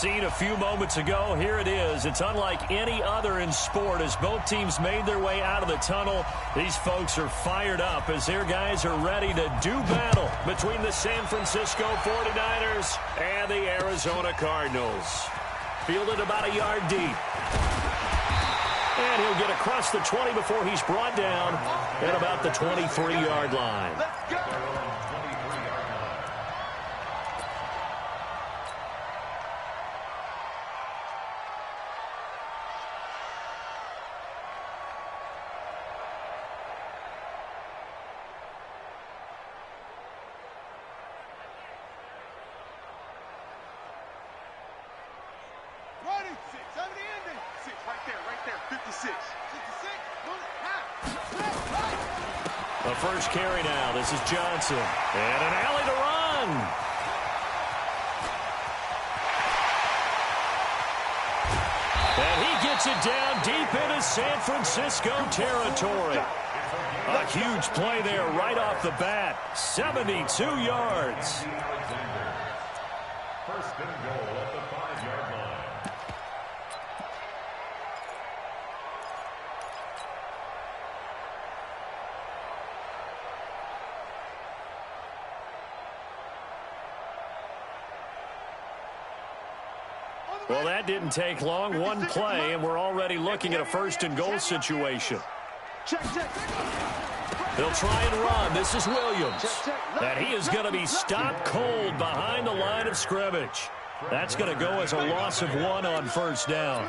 scene a few moments ago. Here it is. It's unlike any other in sport as both teams made their way out of the tunnel. These folks are fired up as their guys are ready to do battle between the San Francisco 49ers and the Arizona Cardinals. Fielded about a yard deep. And he'll get across the 20 before he's brought down at about the 23-yard line. Let's go. The first carry now. This is Johnson. And an alley to run. And he gets it down deep into San Francisco territory. A huge play there right off the bat. 72 yards. First and goal at the 5-yard line. Well, that didn't take long. One play, and we're already looking at a first and goal situation. They'll try and run. This is Williams. And he is going to be stopped cold behind the line of scrimmage. That's going to go as a loss of 1 on first down.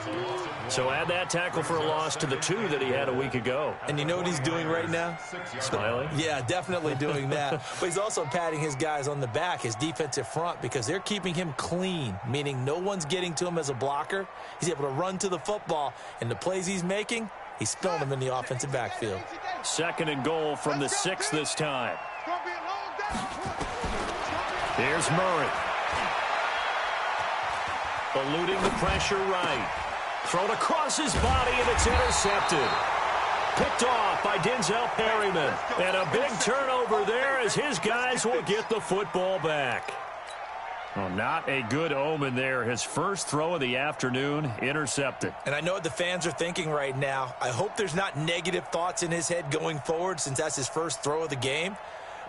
So add that tackle for a loss to the 2 that he had a week ago. And you know what he's doing right now? Smiling? Yeah, definitely doing that. But he's also patting his guys on the back, his defensive front, because they're keeping him clean, meaning no one's getting to him as a blocker. He's able to run to the football, and the plays he's making, he's spilling them in the offensive backfield. Second and goal from the 6 this time. Here's Murray. Eluding the pressure right. Thrown across his body, and it's intercepted. Picked off by Denzel Perryman. And a big turnover there as his guys will get the football back. Well, not a good omen there. His first throw of the afternoon, intercepted. And I know what the fans are thinking right now. I hope there's not negative thoughts in his head going forward since that's his first throw of the game.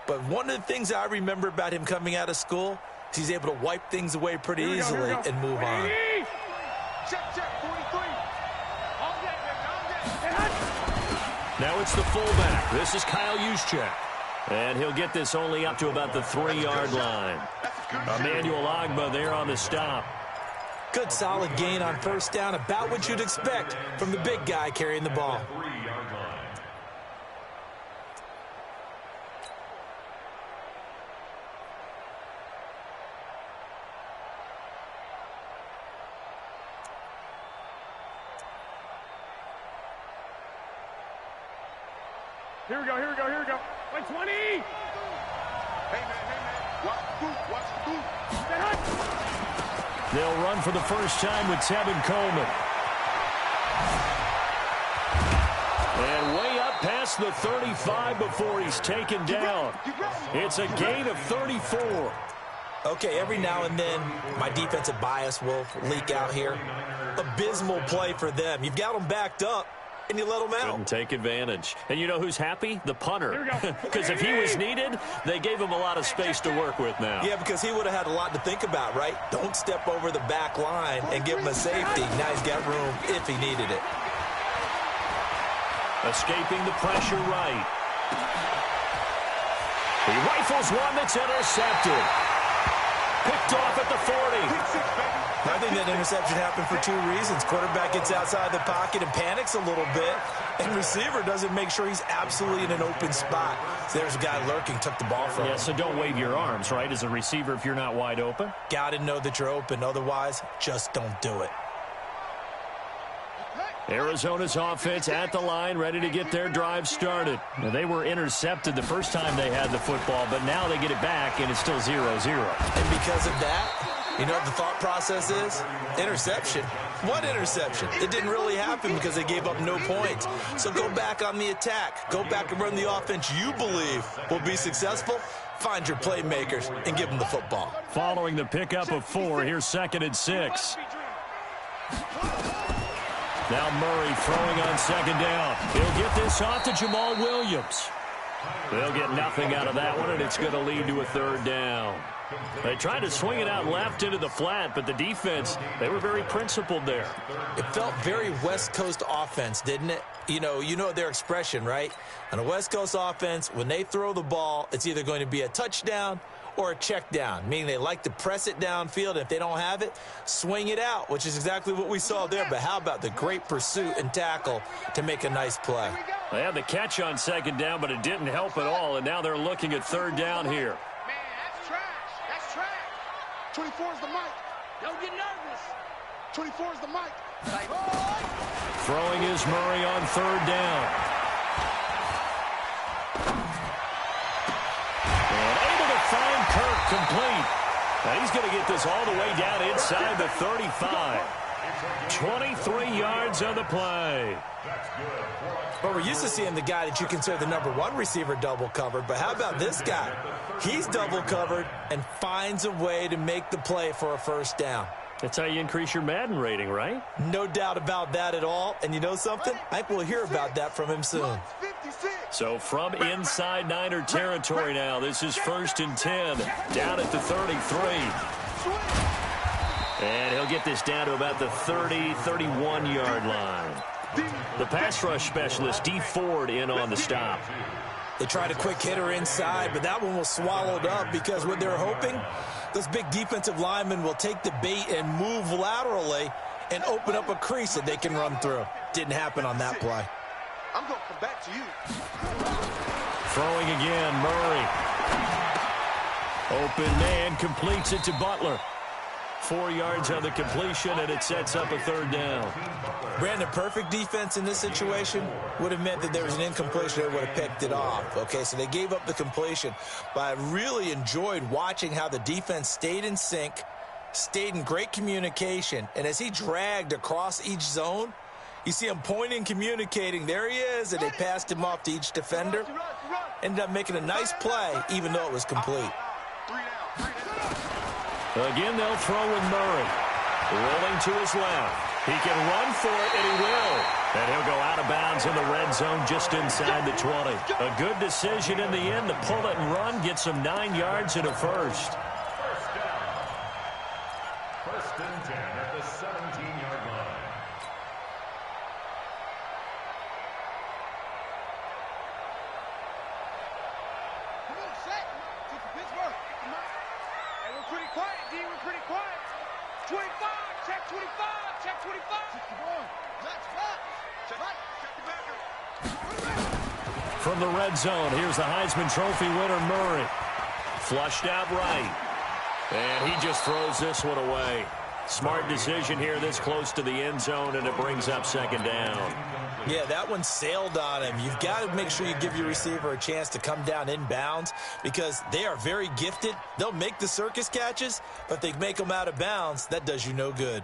But one of the things I remember about him coming out of school, he's able to wipe things away pretty easily and move on. Now it's the fullback. This is Kyle Juszczyk. And he'll get this only up to about the 3-yard line. Emmanuel Ogbah there on the stop. Good solid gain on first down, about what you'd expect from the big guy carrying the ball. Here we go, here we go, here we go. Like 20! Hey, man. Watch the boot. They'll run for the first time with Tevin Coleman. And way up past the 35 before he's taken down. It's a gain of 34. Okay, every now and then, my defensive bias will leak out here. Abysmal play for them. You've got them backed up, and you let them out. Couldn't take advantage. And you know who's happy? The punter. Because if he was needed, they gave him a lot of space to work with now. Yeah, because he would have had a lot to think about, right? Don't step over the back line and give him a safety. Now he's got room if he needed it. Escaping the pressure right. He rifles one that's intercepted. Picked off at the 40. I think that interception happened for 2 reasons. Quarterback gets outside the pocket and panics a little bit, and receiver doesn't make sure he's absolutely in an open spot. So there's a guy lurking, took the ball from him. Yeah, so don't wave your arms, right, as a receiver if you're not wide open. Got to know that you're open. Otherwise, just don't do it. Arizona's offense at the line, ready to get their drive started. Now, they were intercepted the first time they had the football, but now they get it back, and it's still 0-0. And because of that, you know what the thought process is? Interception. What interception? It didn't really happen because they gave up no points. So go back on the attack. Go back and run the offense you believe will be successful, find your playmakers and give them the football. Following the pickup of 4, here's 2nd and 6. Now Murray throwing on 2nd down. He'll get this off to Jamal Williams. They'll get nothing out of that one, and it's going to lead to a 3rd down. They tried to swing it out left into the flat, but the defense, they were very principled there. It felt very West Coast offense, didn't it? You know their expression, right? On a West Coast offense, when they throw the ball, it's either going to be a touchdown or a check down, meaning they like to press it downfield. And if they don't have it, swing it out, which is exactly what we saw there. But how about the great pursuit and tackle to make a nice play? They had the catch on 2nd down, but it didn't help at all, and now they're looking at 3rd down here. Man, that's trash. That's trash. 24 is the mic. Don't get nervous. 24 is the mic. Throwing is Murray on 3rd down. And able to find Kirk complete. Now he's going to get this all the way down inside the 35. 23 yards on the play. But we're used to seeing the guy that you consider the #1 receiver double covered. But how about this guy? He's double covered and finds a way to make the play for a 1st down. That's how you increase your Madden rating, right? No doubt about that at all. And you know something? I think we'll hear about that from him soon. So from inside Niner territory now, this is 1st and 10, down at the 33. And he'll get this down to about the 30, 31-yard line. The pass rush specialist, D. Ford, in on the stop. They tried a quick hitter inside, but that one was swallowed up because what they're hoping, those big defensive linemen will take the bait and move laterally and open up a crease that they can run through. Didn't happen on that play. I'm going to come back to you. Throwing again, Murray. Open man, completes it to Butler. 4 yards on the completion, and it sets up a 3rd down. Brandon, perfect defense in this situation would have meant that there was an incompletion. They would have picked it off. Okay, so they gave up the completion. But I really enjoyed watching how the defense stayed in sync, stayed in great communication. And as he dragged across each zone, you see him pointing, communicating. There he is, and they passed him off to each defender. Ended up making a nice play, even though it was complete. Again, they'll throw with Murray. Rolling to his left. He can run for it, and he will. And he'll go out of bounds in the red zone just inside the 20. A good decision in the end to pull it and run, get some 9 yards and a 1st. 1st and 10 at the 17-yard line. Come on, set. Take the Pittsburgh. Come on. Hey, we're pretty quiet, D. We're pretty quiet. 25. Check 25. Check 25. 61. That's right. Check right. Check the backer. From the red zone, here's the Heisman Trophy winner, Murray. Flushed out right. And he just throws this one away. Smart decision here this close to the end zone, and it brings up 2nd down. Yeah, that one sailed on him. You've got to make sure you give your receiver a chance to come down inbounds because they are very gifted. They'll make the circus catches, but if they make them out of bounds, that does you no good.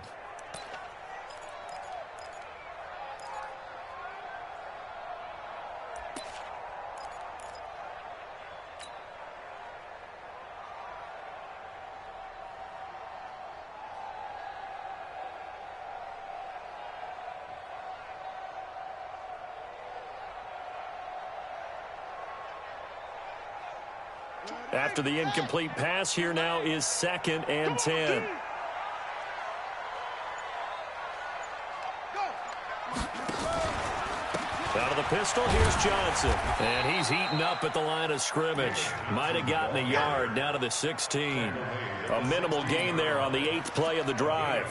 After the incomplete pass, here now is 2nd and 10. Out of the pistol, here's Johnson. And he's heating up at the line of scrimmage. Might have gotten a yard down to the 16. A minimal gain there on the 8th play of the drive.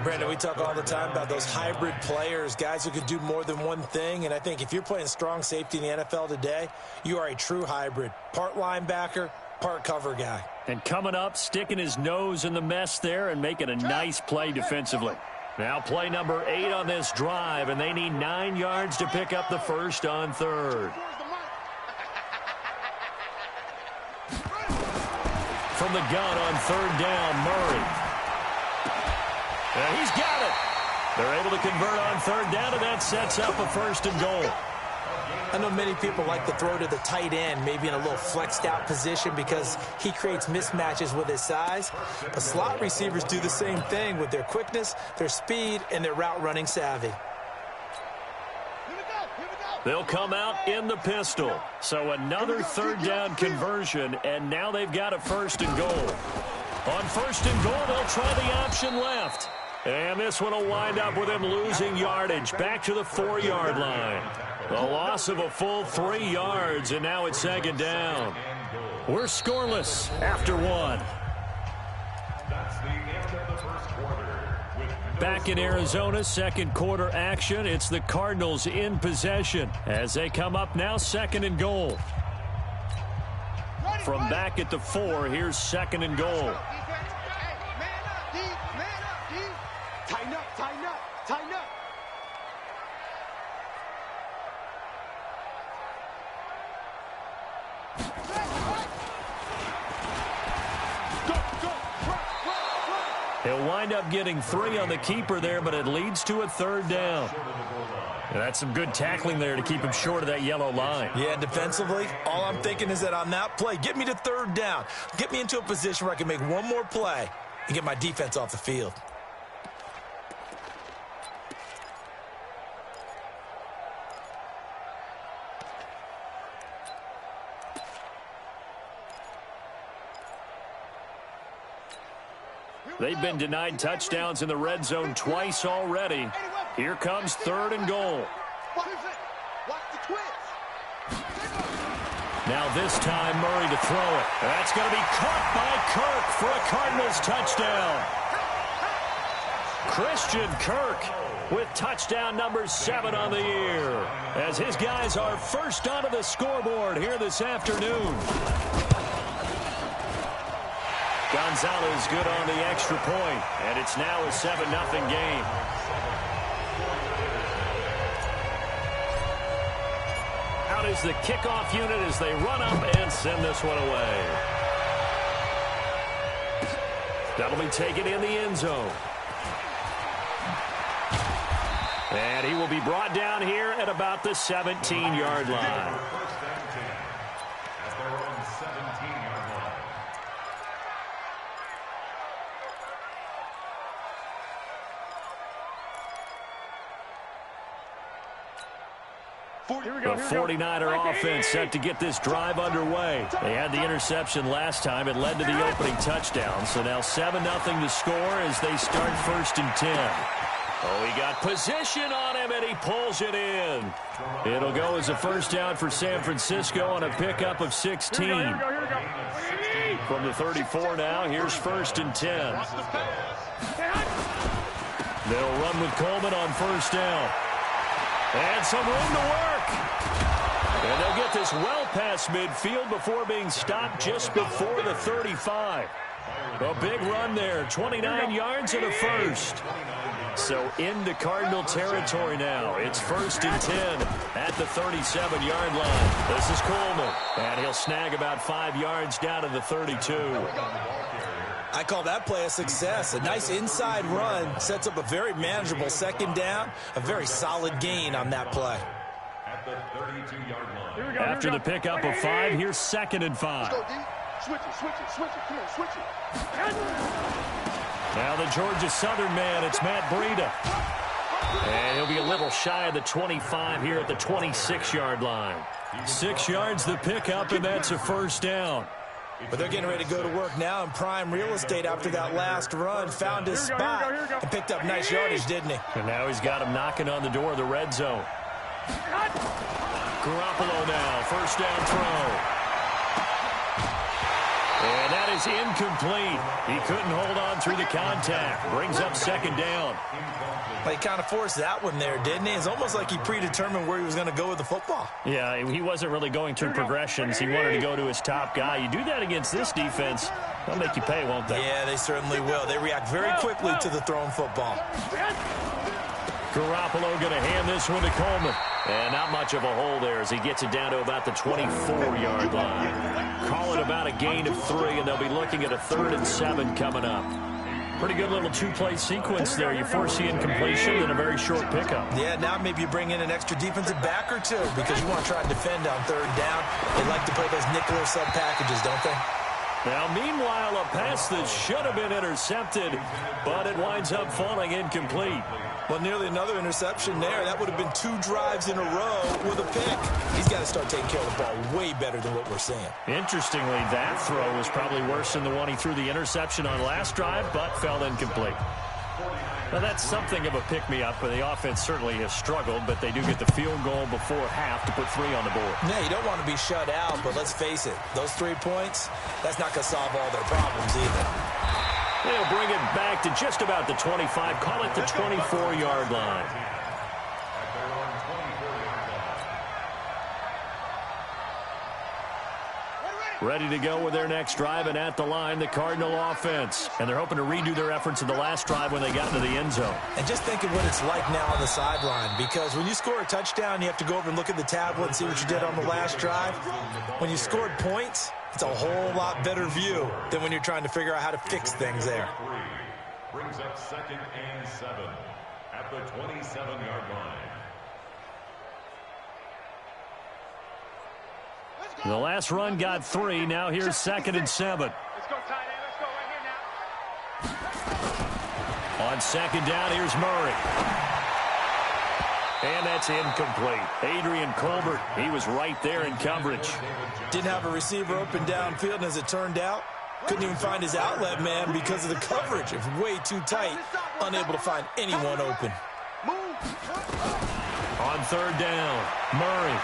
Brandon, we talk all the time about those hybrid players, guys who could do more than one thing. And I think if you're playing strong safety in the NFL today, you are a true hybrid. Part linebacker, part cover guy. And coming up, sticking his nose in the mess there and making a nice play defensively. Now play number 8 on this drive, and they need 9 yards to pick up the 1st on 3rd. From the gun on 3rd down, Murray. And he's got it. They're able to convert on 3rd down, and that sets up a 1st and goal. I know many people like to throw to the tight end, maybe in a little flexed out position because he creates mismatches with his size. But slot receivers do the same thing with their quickness, their speed, and their route running savvy. They'll come out in the pistol. So another third down conversion, and now they've got a first and goal. On first and goal, they'll try the option left. And this one will wind up with him losing yardage back to the 4-yard line. The loss of a full 3 yards, and now it's second down. We're scoreless after one. Back in Arizona, second quarter action. It's the Cardinals in possession as they come up now second and goal. From back at the 4, here's second and goal. Tighten up, tighten up, tighten up. He'll wind up getting 3 on the keeper there, but it leads to a third down. And that's some good tackling there to keep him short of that yellow line. Yeah, defensively, all I'm thinking is that on that play, get me to third down. Get me into a position where I can make one more play and get my defense off the field. They've been denied touchdowns in the red zone twice already. Here comes third and goal. Now this time Murray to throw it. That's going to be caught by Kirk for a Cardinals touchdown. Christian Kirk with touchdown number 7 on the year as his guys are first onto the scoreboard here this afternoon. Gonzalez good on the extra point, and it's now a 7-0 game. Out is the kickoff unit as they run up and send this one away. That'll be taken in the end zone. And he will be brought down here at about the 17-yard line. The 49er offense set to get this drive underway. They had the interception last time. It led to the opening touchdown. So now 7-0 to score as they start first and 10. Oh, he got position on him, and he pulls it in. It'll go as a first down for San Francisco on a pickup of 16. From the 34 now, here's first and 10. They'll run with Coleman on first down. And some room to work. And they'll get this well past midfield before being stopped just before the 35. A big run there, 29 yards and a first. So into Cardinal territory now. It's first and 10 at the 37-yard line. This is Coleman. And he'll snag about 5 yards down to the 32. I call that play a success. A nice inside run sets up a very manageable second down. A very solid gain on that play. At the 32-yard line. After the pickup of 5, here's second and 5. Switch it, switch it, switch it. Come on, switch it. Now the Georgia Southern man, it's Matt Breida. And he'll be a little shy of the 25 here at the 26-yard line. 6 yards the pickup, and that's a first down. But they're getting ready to go to work now in prime real estate after that last run. Found his spot and picked up nice yardage, didn't he? And now he's got him knocking on the door of the red zone. Garoppolo now, first down throw. And that is incomplete. He couldn't hold on through the contact. Brings up second down. Well, he kind of forced that one there, didn't he? It's almost like he predetermined where he was going to go with the football. Yeah, he wasn't really going through progressions. He wanted to go to his top guy. You do that against this defense, they'll make you pay, won't they? Yeah, they certainly will. They react very quickly to the thrown football. Garoppolo going to hand this one to Coleman. And not much of a hole there as he gets it down to about the 24-yard line. Call it about a gain of 3, and they'll be looking at a 3rd and 7 coming up. Pretty good little two-play sequence there. You force the incompletion, then a very short pickup. Yeah, now maybe you bring in an extra defensive back or two because you want to try and defend on third down. They like to play those nickel or sub packages, don't they? Now, meanwhile, a pass that should have been intercepted, but it winds up falling incomplete. Well, nearly another interception there. That would have been 2 drives in a row with a pick. He's got to start taking care of the ball way better than what we're seeing. Interestingly, that throw was probably worse than the one he threw the interception on last drive, but fell incomplete. Now, that's something of a pick-me-up, but the offense certainly has struggled, but they do get the field goal before half to put 3 on the board. Yeah, you don't want to be shut out, but let's face it, those 3 points, that's not going to solve all their problems either. They'll bring it back to just about the 25, call it the 24-yard line. Ready to go with their next drive, and at the line, the Cardinal offense. And they're hoping to redo their efforts in the last drive when they got into the end zone. And just think of what it's like now on the sideline, because when you score a touchdown, you have to go over and look at the tablet and see what you did on the last drive. When you scored points, it's a whole lot better view than when you're trying to figure out how to fix things there. Brings up 2nd and 7 at the 27-yard line. The last run got 3. Now here's 2nd and 7. Let's go, tight end. Let's go right here now. On 2nd down, here's Murray. And that's incomplete. Adrian Colbert, he was right there in coverage. Didn't have a receiver open downfield, and as it turned out, couldn't even find his outlet man because of the coverage. It was way too tight, unable to find anyone open. On 3rd down, Murray.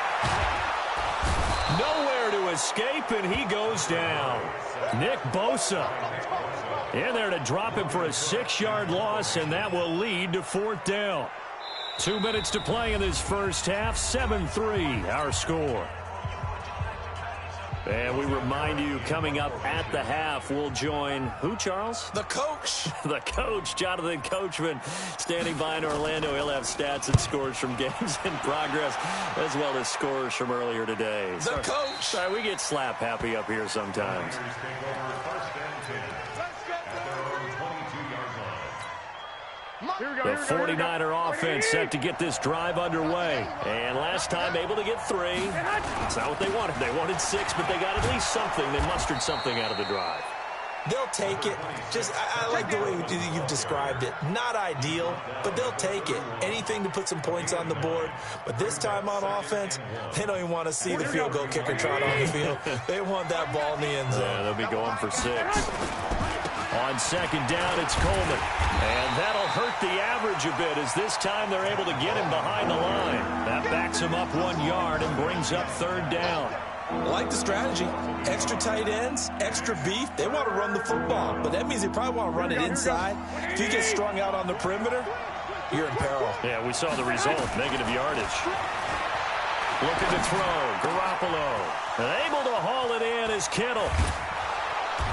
Nowhere to escape, and he goes down. Nick Bosa in there to drop him for a 6-yard loss, and that will lead to 4th down. 2 minutes to play in this first half. 7-3 our score. And we remind you, coming up at the half, we'll join who, Charles? The coach. The coach, Jonathan Coachman, standing by in Orlando. He'll have stats and scores from games in progress, as well as scores from earlier today. The coach. Sorry, we get slap happy up here sometimes. The 49er offense set to get this drive underway. And last time able to get 3. That's not what they wanted. They wanted 6, but they got at least something. They mustered something out of the drive. They'll take it. I like the way you've described it. Not ideal, but they'll take it. Anything to put some points on the board. But this time on offense, they don't even want to see the field goal kicker trot on the field. They want that ball in the end zone. Yeah, they'll be going for 6. On 2nd down, it's Coleman. And that'll hurt the average a bit, as this time they're able to get him behind the line. That backs him up 1 yard and brings up 3rd down. I like the strategy. Extra tight ends, extra beef. They want to run the football, but that means they probably want to run it inside. If you get strung out on the perimeter, you're in peril. Yeah, we saw the result, negative yardage. Looking to throw, Garoppolo. And able to haul it in is Kittle.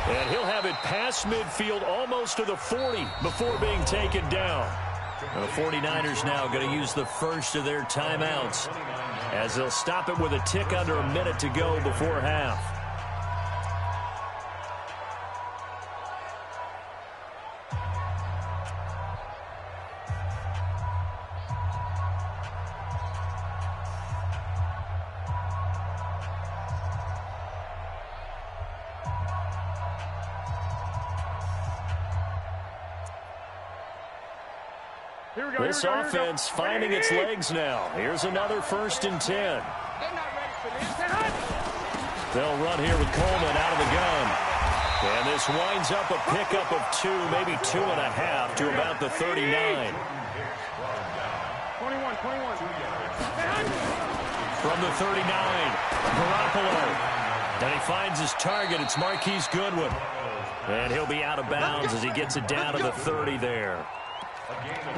And he'll have it past midfield, almost to the 40 before being taken down. And the 49ers now going to use the first of their timeouts, as they'll stop it with a tick under a minute to go before half. This offense finding its legs now. Here's another 1st and 10. They'll run here with Coleman out of the gun. And this winds up a pickup of 2, maybe 2.5 to about the 39. 21. From the 39, Garoppolo. And he finds his target. It's Marquise Goodwin. And he'll be out of bounds as he gets it down to the 30 there.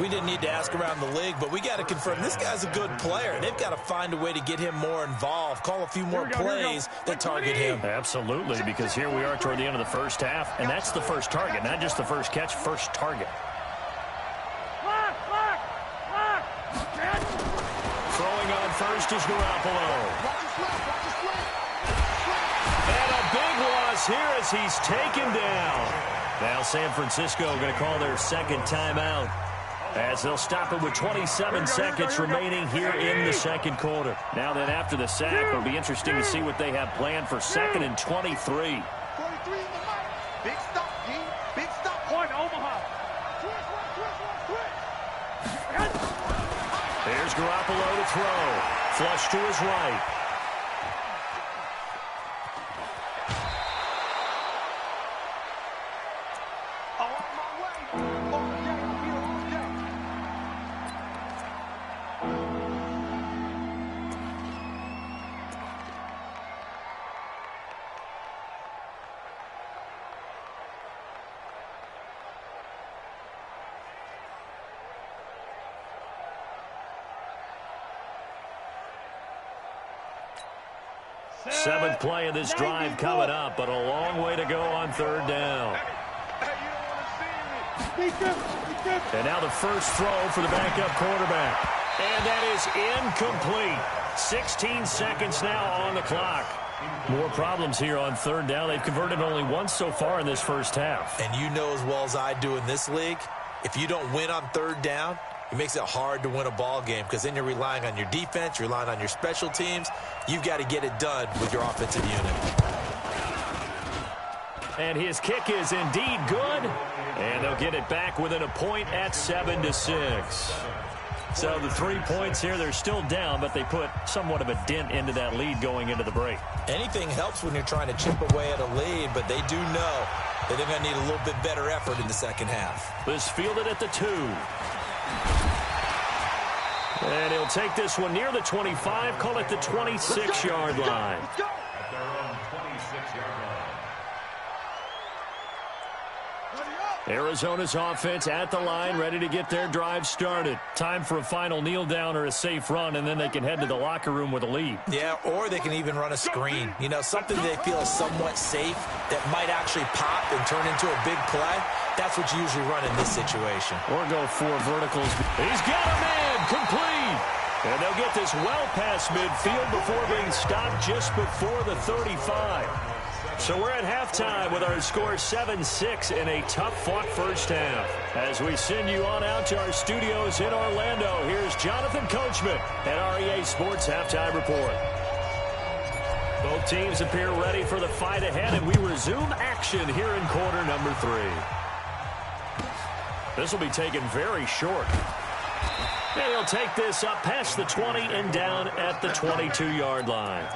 We didn't need to ask around the league, but we got to confirm this guy's a good player. They've got to find a way to get him more involved, call a few more plays that target him. Absolutely, because here we are toward the end of the first half, and that's the first target, not just the first catch, first target. Throwing on first is Garoppolo. And a big loss is here as he's taken down. Now San Francisco going to call their second timeout as they'll stop it with 27 seconds remaining here in the second quarter. Now then, after the sack, it'll be interesting to see what they have planned for 2nd and 23. 43 in the mic. Big stop, D. Big stop. Point Omaha. Switch. Here's Garoppolo to throw. Flush to his right. Seventh play of this drive coming up, but a long way to go on 3rd down. And now the first throw for the backup quarterback. And that is incomplete. 16 seconds now on the clock. More problems here on 3rd down. They've converted only once so far in this first half. And you know as well as I do in this league, if you don't win on 3rd down, it makes it hard to win a ball game because then you're relying on your defense, you're relying on your special teams. You've got to get it done with your offensive unit. And his kick is indeed good. And they'll get it back within a point at 7-6. So the 3 points here, they're still down, but they put somewhat of a dent into that lead going into the break. Anything helps when you're trying to chip away at a lead, but they do know that they're going to need a little bit better effort in the second half. This fielded at the 2. And he'll take this one near the 25, call it the 26-yard line. At their own 26-yard line. Arizona's offense at the line, ready to get their drive started. Time for a final kneel down or a safe run, and then they can head to the locker room with a lead. Yeah, or they can even run a screen. You know, something they feel is somewhat safe that might actually pop and turn into a big play. That's what you usually run in this situation. Or go 4 verticals. He's got a man, complete. And they'll get this well past midfield before being stopped just before the 35. So we're at halftime with our score 7-6 in a tough-fought first half. As we send you on out to our studios in Orlando, here's Jonathan Coachman at REA Sports Halftime Report. Both teams appear ready for the fight ahead, and we resume action here in quarter number 3. This will be taken very short. And he'll take this up past the 20 and down at the 22-yard line.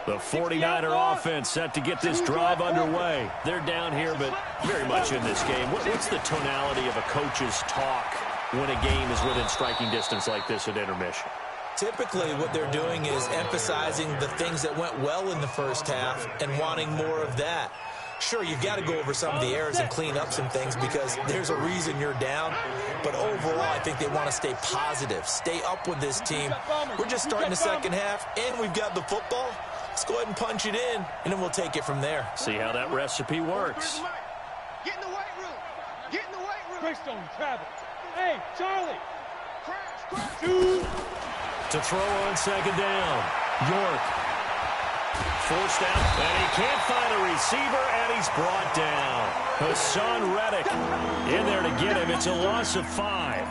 The 49er offense set to get this drive underway. They're down here, but very much in this game. What's the tonality of a coach's talk when a game is within striking distance like this at intermission? Typically, what they're doing is emphasizing the things that went well in the first half and wanting more of that. Sure, you've got to go over some of the errors and clean up some things because there's a reason you're down. But overall, I think they want to stay positive, stay up with this team. We're just starting the second half, and we've got the football. Let's go ahead and punch it in, and then we'll take it from there. See how that recipe works. Get in the weight room. Get in the weight room. Greystone, travel. Hey, Charlie. Crash. Two. To throw on second down. York. Forced out, and he can't find a receiver, and he's brought down. Hassan Reddick in there to get him. It's a loss of 5.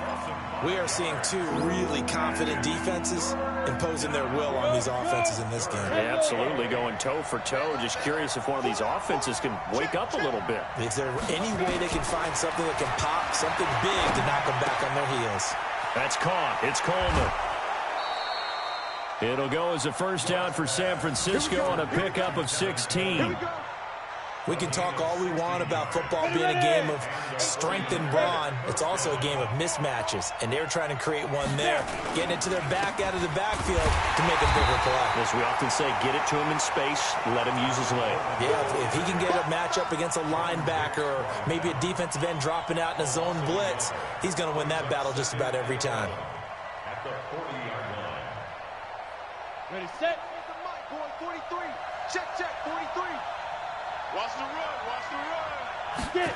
We are seeing 2 really confident defenses imposing their will on these offenses in this game. Yeah, absolutely, going toe for toe. Just curious if one of these offenses can wake up a little bit. Is there any way they can find something that can pop, something big to knock them back on their heels? That's caught. It's Coleman. It'll go as a first down for San Francisco on a pickup of 16. We can talk all we want about football being a game of strength and brawn. It's also a game of mismatches, and they're trying to create one there, getting it to their back out of the backfield to make a bigger play. As we often say, get it to him in space, let him use his leg. Yeah, if he can get a matchup against a linebacker or maybe a defensive end dropping out in a zone blitz, he's going to win that battle just about every time. At the 40-yard line. Ready, set. Here's the mic, boy. 43. Check, 43. Watch the run. Get it.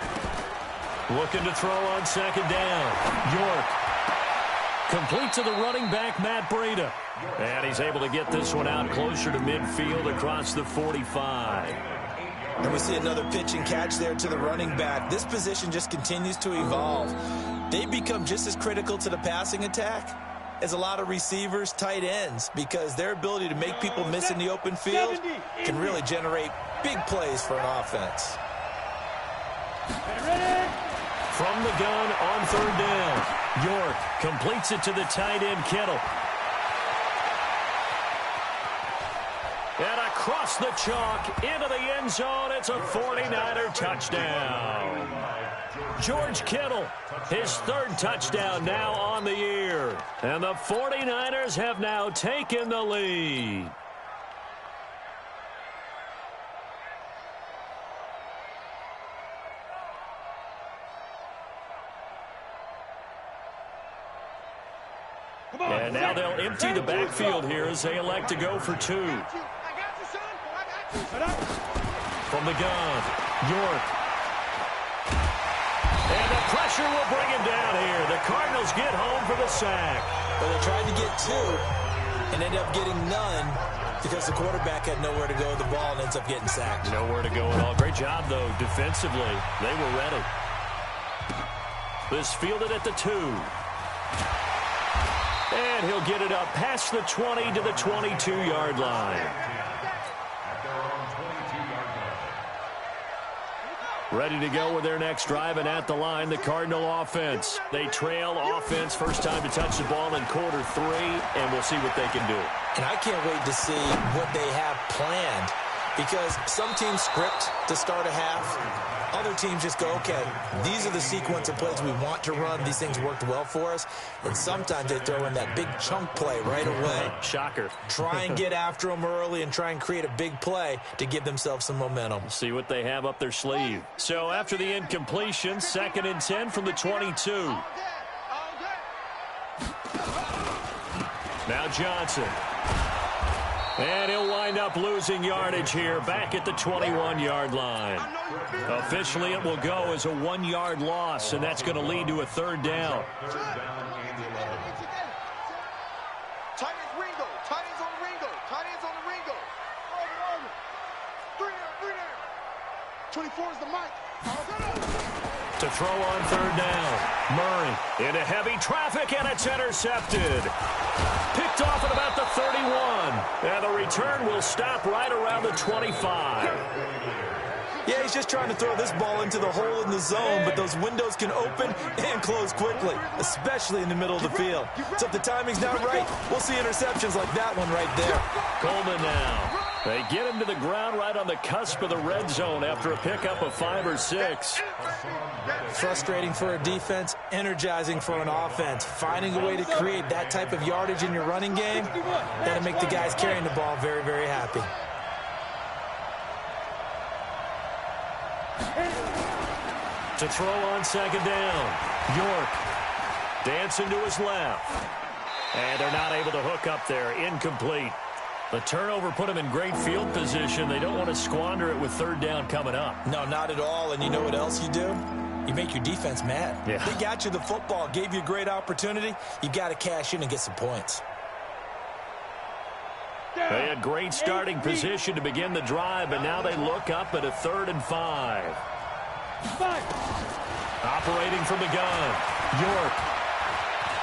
Looking to throw on second down. York. Complete to the running back, Matt Breida. And he's able to get this one out closer to midfield across the 45. And we see another pitch and catch there to the running back. This position just continues to evolve. They become just as critical to the passing attack as a lot of receivers, tight ends, because their ability to make people miss in the open field can really generate big plays for an offense. From the gun on third down, York completes it to the tight end, Kittle. And across the chalk into the end zone, it's a 49er touchdown. George Kittle, his third touchdown now on the year. And the 49ers have now taken the lead. And now they'll empty the backfield here as they elect to go for two. From the gun, York. And the pressure will bring him down here. The Cardinals get home for the sack. Well, they tried to get two and ended up getting none because the quarterback had nowhere to go with the ball and ends up getting sacked. Nowhere to go at all. Great job, though, defensively. They were ready. This fielded at the 2. And he'll get it up past the 20 to the 22-yard line. Ready to go with their next drive, and at the line, the Cardinal offense. They trail offense, first time to touch the ball in quarter 3, and we'll see what they can do. And I can't wait to see what they have planned, because some teams script to start a half. Other teams just go, okay, these are the sequence of plays we want to run. These things worked well for us. And sometimes they throw in that big chunk play right away. Shocker. Try and get after them early and try and create a big play to give themselves some momentum. See what they have up their sleeve. So after the incompletion, 2nd and 10 from the 22. Now Johnson. And he'll wind up losing yardage here back at the 21-yard line. Officially, it will go as a 1-yard loss, and that's going to lead to a 3rd down. Tight ends Ringo. Tight ends on the Ringo. Tight ends on the Ringo. Over. 3 there. 24 is the mic. To throw on 3rd down. Murray into heavy traffic, and it's intercepted. Picked off at about the 31. And the return will stop right around the 25. Yeah, he's just trying to throw this ball into the hole in the zone, but those windows can open and close quickly, especially in the middle of the field. So if the timing's not right, we'll see interceptions like that one right there. Coleman now. They get him to the ground right on the cusp of the red zone after a pickup of 5 or 6. Frustrating for a defense, energizing for an offense. Finding a way to create that type of yardage in your running game, that'll make the guys carrying the ball very, very happy. To throw on 2nd down, York dancing to his left. And they're not able to hook up there. Incomplete. The turnover put them in great field position. They don't want to squander it with 3rd down coming up. No, not at all. And you know what else you do? You make your defense mad. Yeah. They got you the football, gave you a great opportunity. You got to cash in and get some points. They had great starting position to begin the drive, but now they look up at a 3rd and 5. Operating from the gun, York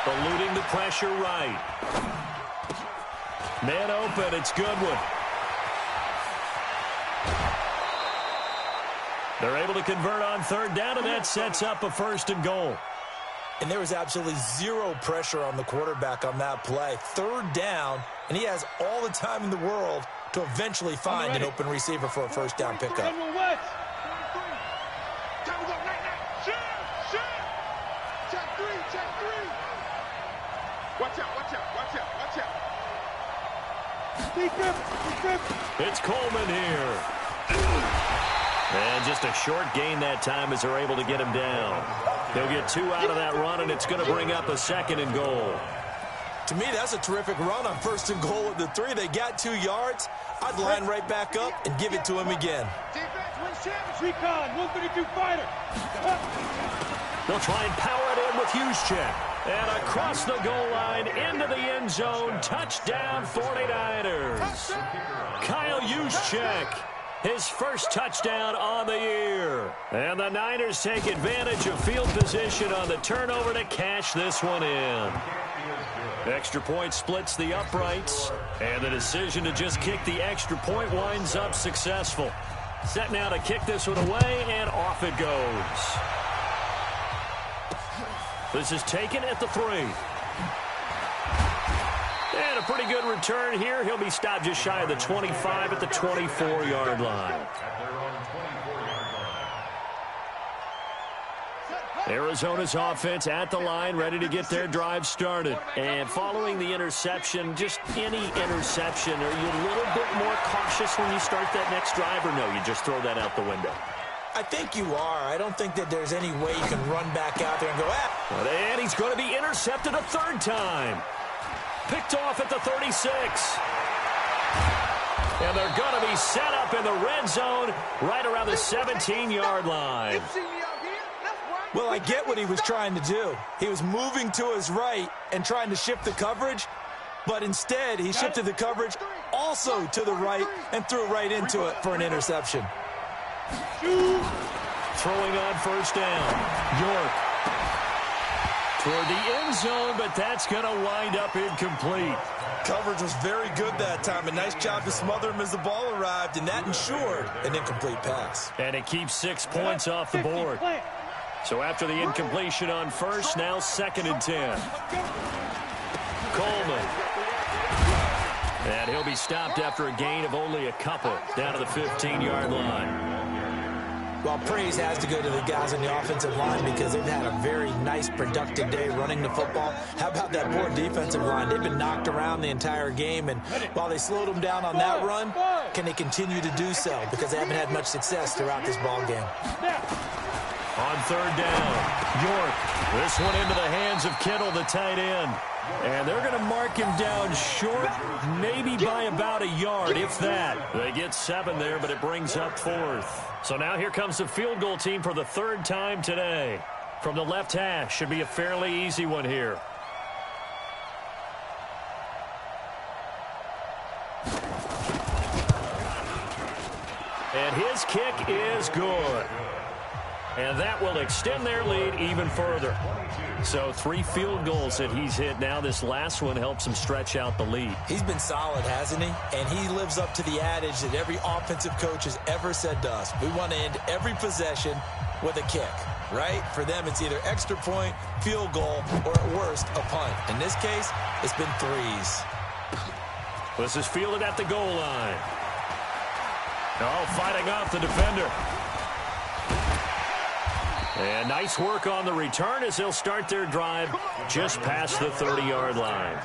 eluding the pressure right. Man open, it's Goodwin. They're able to convert on 3rd down, and that sets up a 1st and goal. And there was absolutely zero pressure on the quarterback on that play. 3rd down, and he has all the time in the world to eventually find an open receiver for a 1st down pickup. Watch out. It's Coleman here. And just a short gain that time as they're able to get him down. They'll get 2 out of that run, and it's going to bring up a 2nd and goal. To me, that's a terrific run on 1st and goal at the 3. They got 2 yards. I'd line right back up and give it to him again. Recon, 132 fighter. They'll try and power it in with Juszczyk. And across the goal line, into the end zone, touchdown 49ers. Kyle Juszczyk, his first touchdown on the year. And the Niners take advantage of field position on the turnover to cash this one in. Extra point splits the uprights, and the decision to just kick the extra point winds up successful. Set now to kick this one away, and off it goes. This is taken at the 3. And a pretty good return here. He'll be stopped just shy of the 25 at the 24-yard line. Arizona's offense at the line, ready to get their drive started. And following the interception, just any interception, are you a little bit more cautious when you start that next drive, or no, you just throw that out the window? I think you are. I don't think that there's any way you can run back out there and go, And he's going to be intercepted a third time. Picked off at the 36. And they're going to be set up in the red zone right around the 17-yard line. Well, I get what he was trying to do. He was moving to his right and trying to shift the coverage, but instead he shifted the coverage also to the right and threw right into it for an interception. Throwing on first down. York toward the end zone, but that's going to wind up incomplete. Coverage was very good that time. A nice job to smother him as the ball arrived, and that ensured an incomplete pass. And it keeps 6 points off the board. So after the incompletion on first, now 2nd and 10. Coleman. And he'll be stopped after a gain of only a couple down to the 15-yard line. Well, praise has to go to the guys on the offensive line because they've had a very nice, productive day running the football. How about that poor defensive line? They've been knocked around the entire game, and while they slowed them down on that run, can they continue to do so? Because they haven't had much success throughout this ball game. On third down, York. This one into the hands of Kittle, the tight end. And they're going to mark him down short, maybe by about a yard, if that. They get 7 there, but it brings up 4th. So now here comes the field goal team for the 3rd time today. From the left hash, should be a fairly easy one here. And his kick is good. And that will extend their lead even further. So 3 field goals that he's hit now. This last one helps him stretch out the lead. He's been solid, hasn't he? And he lives up to the adage that every offensive coach has ever said to us. We want to end every possession with a kick, right? For them, it's either extra point, field goal, or at worst, a punt. In this case, it's been 3s. This is fielded at the goal line. Oh, fighting off the defender. And nice work on the return as they'll start their drive just past the 30-yard line.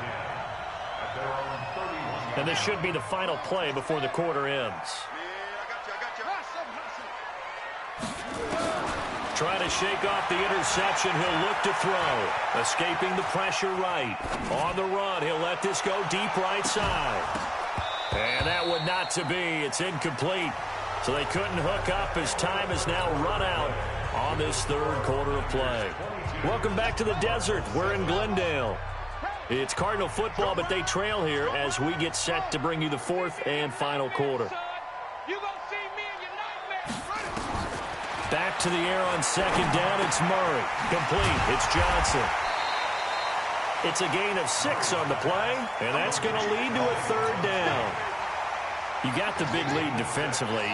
And this should be the final play before the quarter ends. Trying to shake off the interception. He'll look to throw. Escaping the pressure right. On the run, he'll let this go deep right side. And that would not to be. It's incomplete. So they couldn't hook up as time is now run out on this 3rd quarter of play. Welcome back to the desert. We're in Glendale. It's Cardinal football, but they trail here as we get set to bring you the 4th and final quarter. Back to the air on 2nd down. It's Murray. Complete. It's Johnson. It's a gain of 6 on the play, and that's going to lead to a 3rd down. You got the big lead defensively,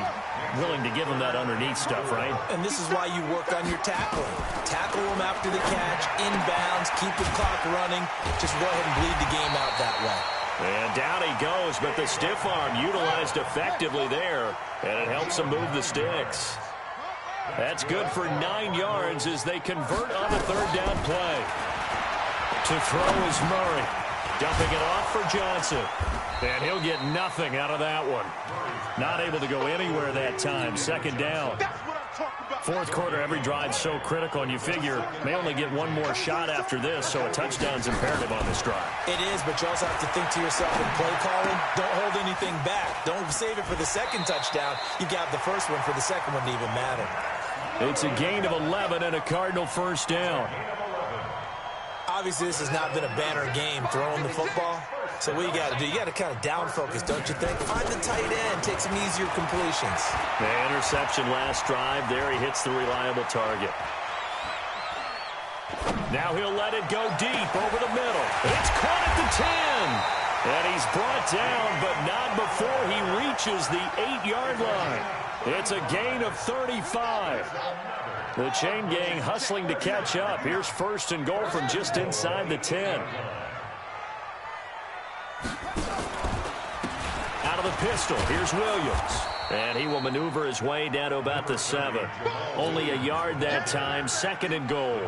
willing to give them that underneath stuff, right? And this is why you work on your tackling. Tackle them after the catch, inbounds, keep the clock running. Just go ahead and bleed the game out that way. And down he goes, but the stiff arm utilized effectively there, and it helps them move the sticks. That's good for 9 yards as they convert on the 3rd down play. To throw is Murray. Dumping it off for Johnson. And he'll get nothing out of that one. Not able to go anywhere that time. 2nd down. 4th quarter, every drive's so critical, and you figure may only get one more shot after this, so a touchdown's imperative on this drive. It is, but you also have to think to yourself in play calling, don't hold anything back. Don't save it for the 2nd touchdown. You got the 1st one for the 2nd one to even matter. It's a gain of 11 and a Cardinal 1st down. Obviously, this has not been a banner game throwing the football. So what you got to do, you got to kind of down focus, don't you think? Find the tight end, take some easier completions. The interception last drive. There he hits the reliable target. Now he'll let it go deep over the middle. It's caught at the 10. And he's brought down, but not before he reaches the 8-yard line. It's a gain of 35. The chain gang hustling to catch up. Here's first and goal from just inside the 10. Out of the pistol, here's Williams. And he will maneuver his way down to about the 7. Only a yard that time, second and goal.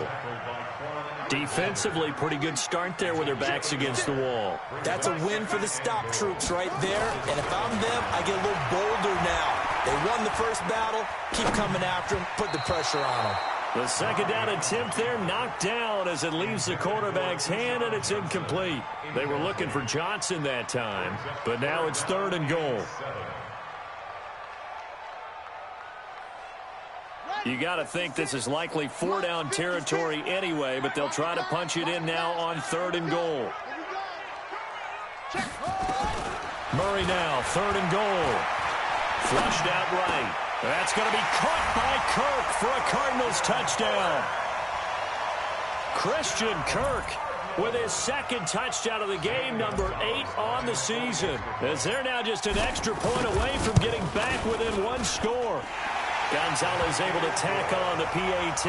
Defensively, pretty good start there with their backs against the wall. That's a win for the stop troops right there. And if I'm them, I get a little bolder now. They won the first battle. Keep coming after them. Put the pressure on them. The second down attempt there knocked down as it leaves the quarterback's hand, and it's incomplete. They were looking for Johnson that time, but now it's third and goal. You got to think this is likely 4-down territory anyway, but they'll try to punch it in now on third and goal. Murray now, third and goal. Flushed out right. That's going to be caught by Kirk for a Cardinals touchdown. Christian Kirk with his second touchdown of the game, number 8 on the season. As they're now just an extra point away from getting back within one score. Gonzalez able to tack on the PAT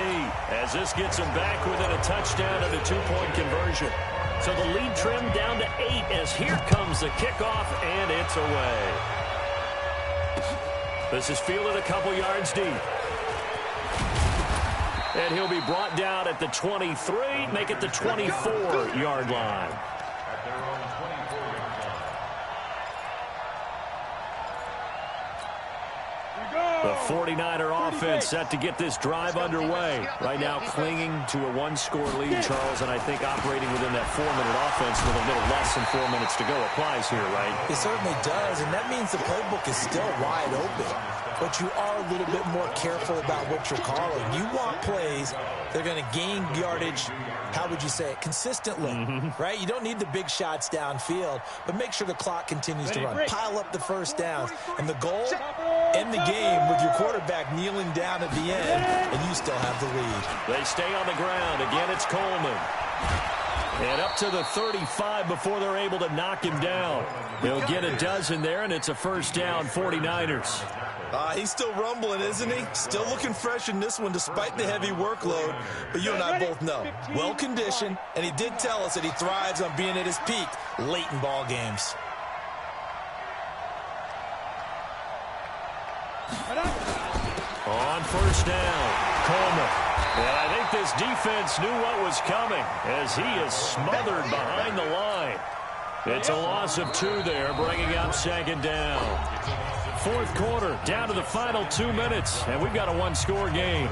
as this gets him back within a touchdown and a 2-point conversion. So the lead trimmed down to 8 as here comes the kickoff, and it's away. This is fielded a couple yards deep. And he'll be brought down at the 23, make it the 24-yard line. The 49er offense set to get this drive underway. Right now clinging to a one-score lead, Charles, and I think operating within that 4-minute offense with a little less than 4 minutes to go applies here, right? It certainly does, and that means the playbook is still wide open. But you are a little bit more careful about what you're calling. You want plays that are going to gain yardage, how would you say it, consistently, right? You don't need the big shots downfield, but make sure the clock continues to run. Pile up the first downs. And the goal, end the game with your quarterback kneeling down at the end, and you still have the lead. They stay on the ground. Again, it's Coleman. And up to the 35 before they're able to knock him down. He'll get a dozen there, and it's a first down, 49ers. He's still rumbling, isn't he? Still looking fresh in this one despite the heavy workload. But you and I both know, well-conditioned, and he did tell us that he thrives on being at his peak late in ball games. On first down, Coleman. And I think this defense knew what was coming as he is smothered behind the line. It's a loss of 2 there, bringing up second down. Fourth quarter, down to the final 2 minutes, and we've got a one-score game.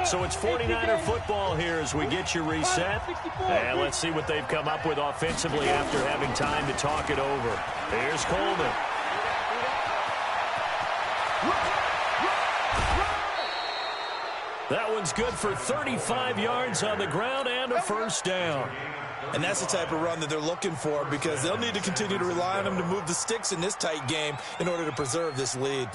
So it's 49er football here as we get you reset. And let's see what they've come up with offensively after having time to talk it over. Here's Coleman. That one's good for 35 yards on the ground and a first down. And that's the type of run that they're looking for because they'll need to continue to rely on him to move the sticks in this tight game in order to preserve this lead.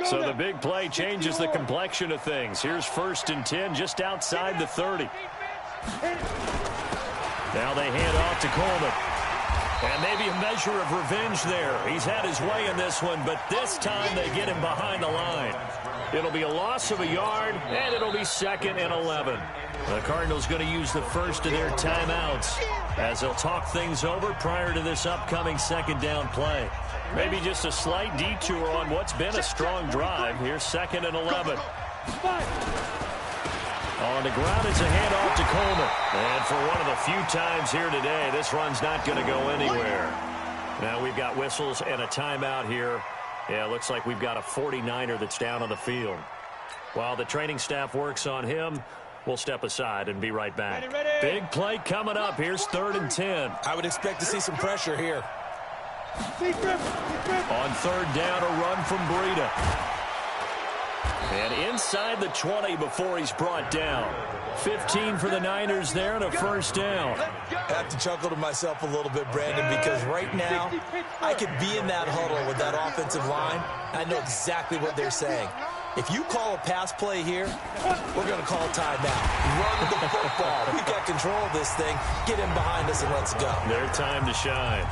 So the big play changes the complexion of things. Here's first and 10 just outside the 30. Now they hand off to Coleman. And maybe a measure of revenge there. He's had his way in this one, but this time they get him behind the line. It'll be a loss of a yard, and it'll be second and 11. The Cardinals going to use the first of their timeouts as they'll talk things over prior to this upcoming second down play. Maybe just a slight detour on what's been a strong drive. Here's second and 11. On the ground, it's a handoff to Coleman. And for one of the few times here today, this run's not going to go anywhere. Now we've got whistles and a timeout here. Yeah, it looks like we've got a 49er that's down on the field. While the training staff works on him, We'll step aside and be right back. Ready. Big play coming up. Here's 3rd and 10. I would expect to see some pressure here. On 3rd down, a run from Breida. And inside the 20 before he's brought down. 15 for the Niners there and a 1st down. I have to chuckle to myself a little bit, Brandon, because right now I could be in that huddle with that offensive line. I know exactly what they're saying. If you call a pass play here, we're going to call a timeout. Run the football. We've got control of this thing. Get in behind us and let's go. Their time to shine.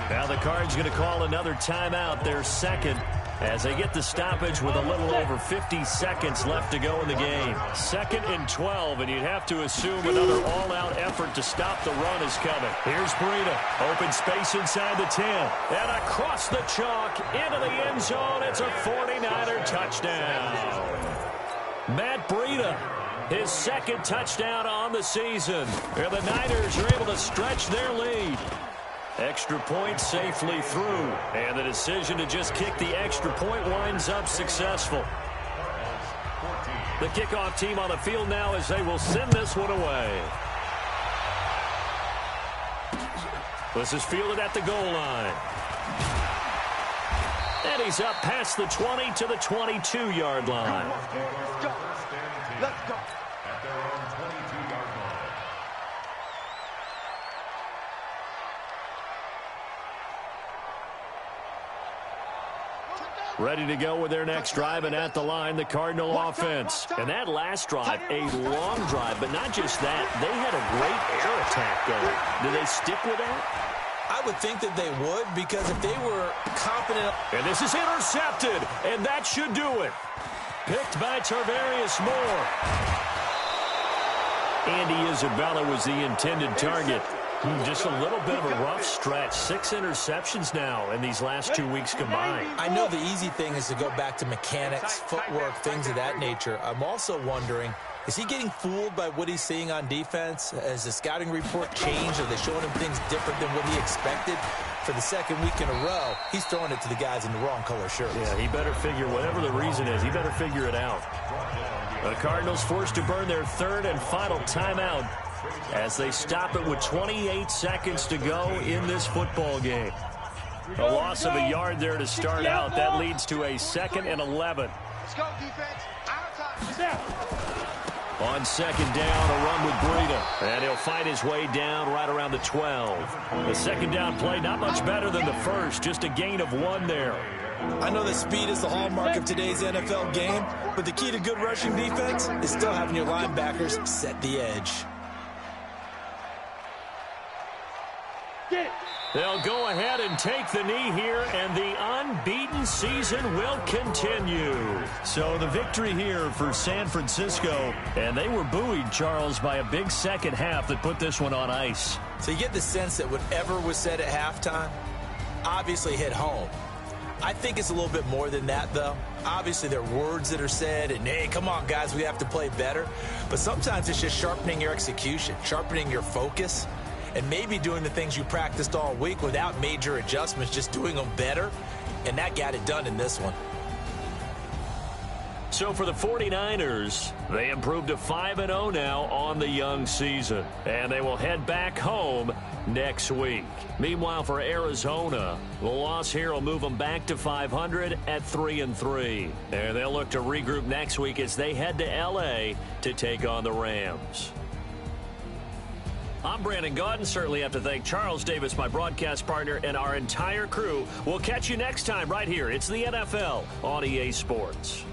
Now the Cards going to call another timeout, their 2nd, as they get the stoppage with a little over 50 seconds left to go in the game. 2nd and 12, and you'd have to assume another all-out effort to stop the run is coming. Here's Breida. Open space inside the 10. And across the chalk into the end zone. It's a 49er touchdown. Matt Breida, his 2nd touchdown on the season. And the Niners are able to stretch their lead. Extra point safely through. And the decision to just kick the extra point winds up successful. The kickoff team on the field now as they will send this one away. This is fielded at the goal line. And he's up past the 20 to the 22-yard line. Let's go. At their own 22-yard line. Ready to go with their next drive, and at the line, the Cardinal offense. And that last drive, a long drive, but not just that. They had a great air attack going. Do they stick with that? I would think that they would, because if they were competent. And this is intercepted, and that should do it. Picked by Tarvarius Moore. Andy Isabella was the intended target. Just a little bit of a rough stretch. 6 interceptions now in these last 2 weeks combined. I know the easy thing is to go back to mechanics, footwork, things of that nature. I'm also wondering, is he getting fooled by what he's seeing on defense? Has the scouting report changed? Are they showing him things different than what he expected? For the 2nd week in a row, he's throwing it to the guys in the wrong color shirts. Yeah, he better figure, whatever the reason is, he better figure it out. The Cardinals forced to burn their 3rd and final timeout as they stop it with 28 seconds to go in this football game. A loss of a yard there to start out. That leads to a 2nd and 11. Let's go, defense. Out of time. On 2nd down, a run with Breida. And he'll fight his way down right around the 12. The 2nd down play, not much better than the first. Just a gain of 1 there. I know that speed is the hallmark of today's NFL game, but the key to good rushing defense is still having your linebackers set the edge. They'll go ahead and take the knee here, and the unbeaten season will continue. So the victory here for San Francisco, and they were buoyed, Charles, by a big 2nd half that put this one on ice. So you get the sense that whatever was said at halftime obviously hit home. I think it's a little bit more than that, though. Obviously, there are words that are said, and, hey, come on, guys, we have to play better. But sometimes it's just sharpening your execution, sharpening your focus, and maybe doing the things you practiced all week without major adjustments, just doing them better. And that got it done in this one. So for the 49ers, they improved to 5-0 now on the young season. And they will head back home next week. Meanwhile, for Arizona, the loss here will move them back to 500 at 3-3. And they'll look to regroup next week as they head to L.A. to take on the Rams. I'm Brandon Gaudin. Certainly have to thank Charles Davis, my broadcast partner, and our entire crew. We'll catch you next time right here. It's the NFL on EA Sports.